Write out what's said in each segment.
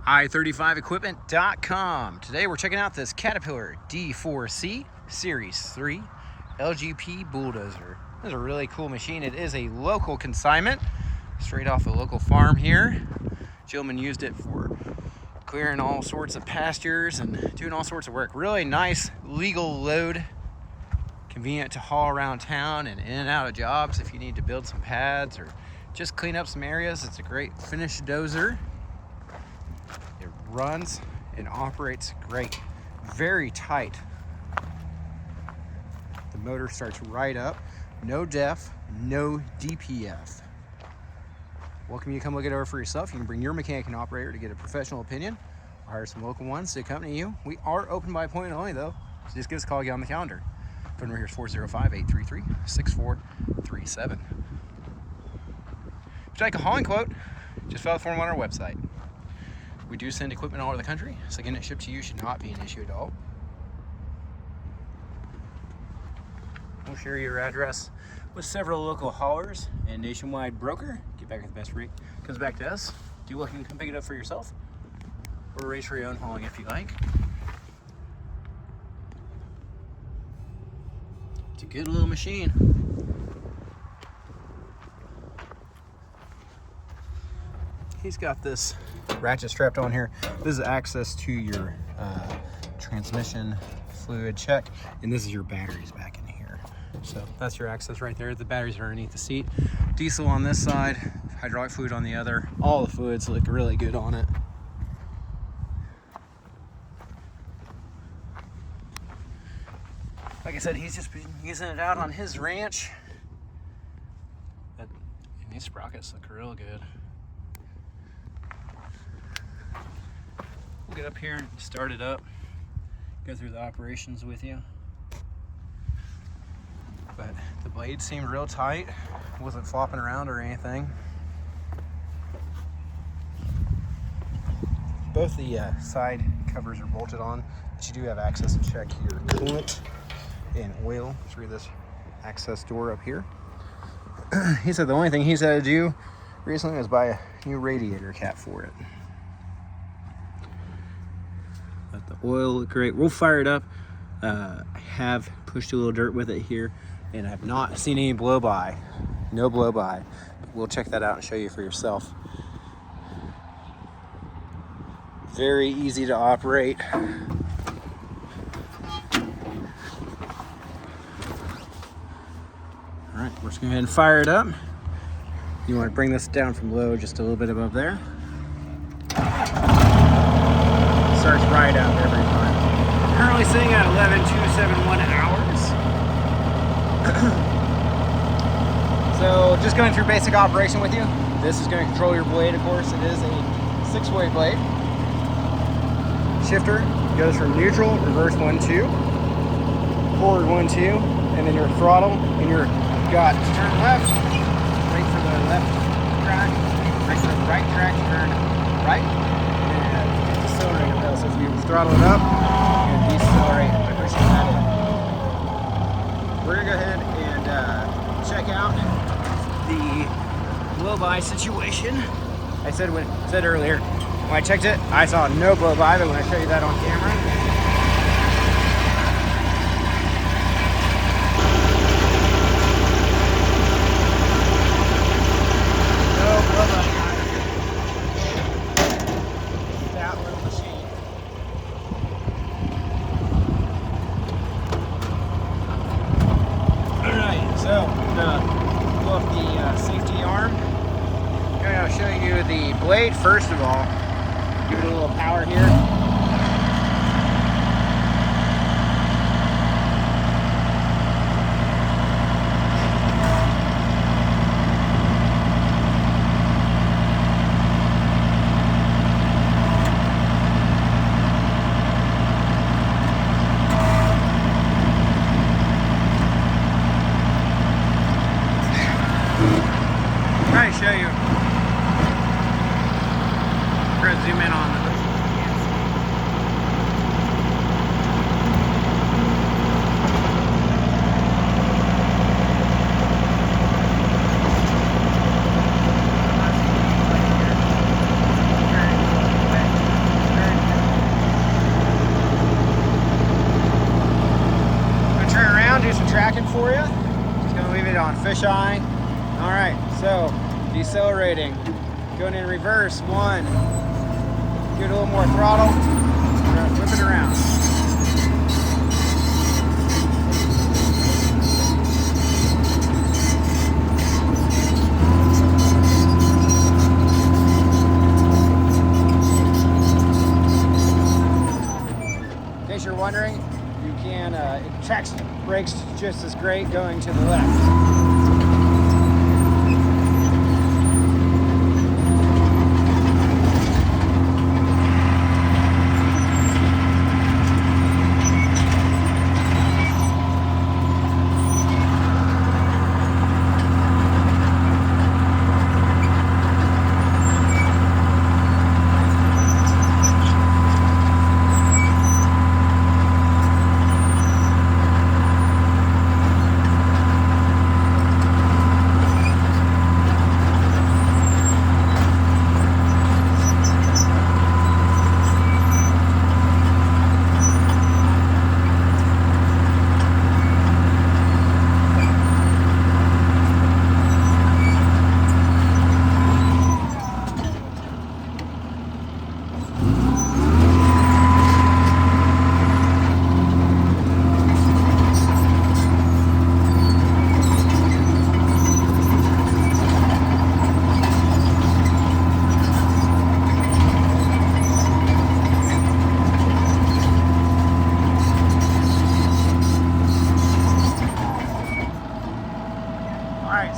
i35equipment.com. Today we're checking out this Caterpillar D4C Series 3 LGP Bulldozer. This is a really cool machine. It is a local consignment, straight off a local farm here. Gentleman used it for clearing all sorts of pastures and doing all sorts of work. Really nice legal load, convenient to haul around town and in and out of jobs if you need to build some pads or just clean up some areas. It's a great finished dozer. It runs and operates great, very tight. The motor starts right up, no def, no DPF. Welcome you to come look it over for yourself. You can bring your mechanic and operator to get a professional opinion or hire some local ones to accompany you. We are open by appointment only though, so just give us a call, get on the calendar. Phone number here is 405-833-6437. If you'd like a hauling quote, just fill out the form on our website. We do send equipment all over the country, so getting it shipped to you should not be an issue at all. We'll share your address with several local haulers and nationwide broker. Get back at the best rate. Comes back to us. Do look and come pick it up for yourself or arrange for your own hauling if you like. It's a good little machine. He's got this ratchet strapped on here. This is access to your transmission fluid check, and this is your batteries back in here. So that's your access right there. The batteries are underneath the seat. Diesel on this side, hydraulic fluid on the other. All the fluids look really good on it. Like I said, he's just been using it out on his ranch. And these sprockets look real good. We'll get up here and start it up, go through the operations with you. But the blade seemed real tight, wasn't flopping around or anything. Both the side covers are bolted on, but you do have access to check your coolant and oil through this access door up here. He said the only thing he's had to do recently was buy a new radiator cap for it. Let the oil look great. We'll fire it up. I have pushed a little dirt with it here, and I've not seen any blow by. No blow by. But we'll check that out and show you for yourself. Very easy to operate. All right, we're just gonna go ahead and fire it up. You want to bring this down from low just a little bit above there. Starts right up every time. Currently sitting at 11,271 hours. So just going through basic operation with you. This is going to control your blade, of course. It is a 6-way blade. Shifter goes from neutral, reverse 1-2, forward 1-2, and then your throttle and your got to turn left, wait for the left track, wait for the right track to turn right, and decelerate it. So if you throttle it up, you decelerate by pushing that in. We're gonna go ahead and check out the blow-by situation. I said earlier, when I checked it, I saw no blow-by, but when I show you that on camera, safety arm. I'm going to show you the blade first of all. Give it a little power here. Try to show you. We're going to zoom in on it. on fisheye. All right, so decelerating, going in reverse, 1. Give it a little more throttle, whip it around. In case you're wondering, you can, it tracks brakes just as great going to the left.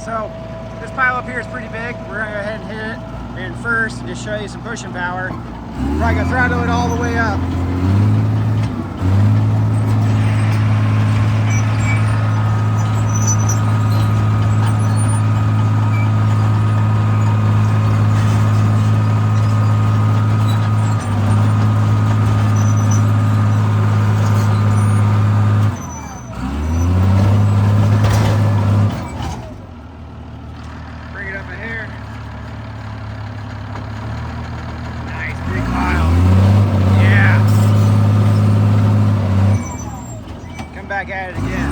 So this pile up here is pretty big. We're gonna go ahead and hit it in first and just show you some pushing power. We're probably gonna throttle it all the way up. Back at it again.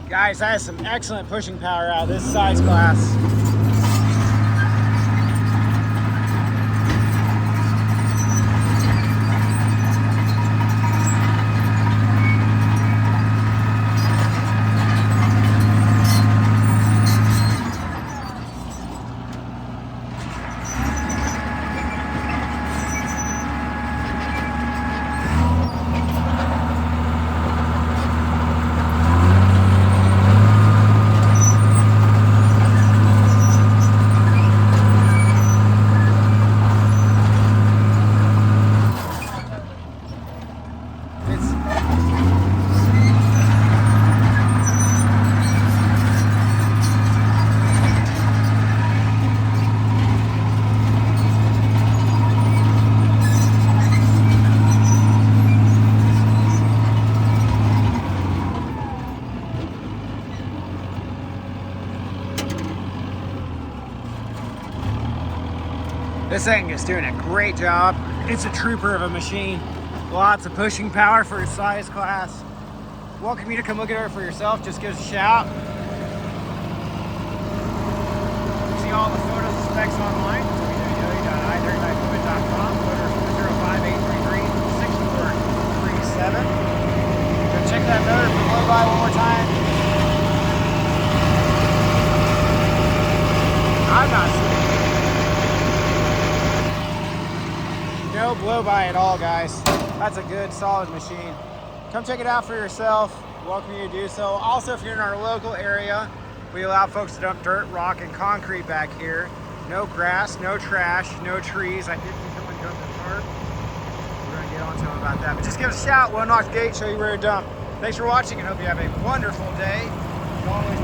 Guys, that has some excellent pushing power out of this size class. This thing is doing a great job. It's a trooper of a machine. Lots of pushing power for its size class. Welcome you to come look at it for yourself. Just give us a shout. See all the photos and specs online. www.i39fluid.com. Photos 405-833-6437. Go check that motor for blow by one more time. I'm not seeing no blow by at all, guys. That's a good, solid machine. Come check it out for yourself. Welcome you to do so. Also, if you're in our local area, we allow folks to dump dirt, rock, and concrete back here. No grass, no trash, no trees. I did see someone dump the tarp. We're gonna get on to them about that. But just give us a shout. We'll unlock the gate, show you where to dump. Thanks for watching, and hope you have a wonderful day. As always,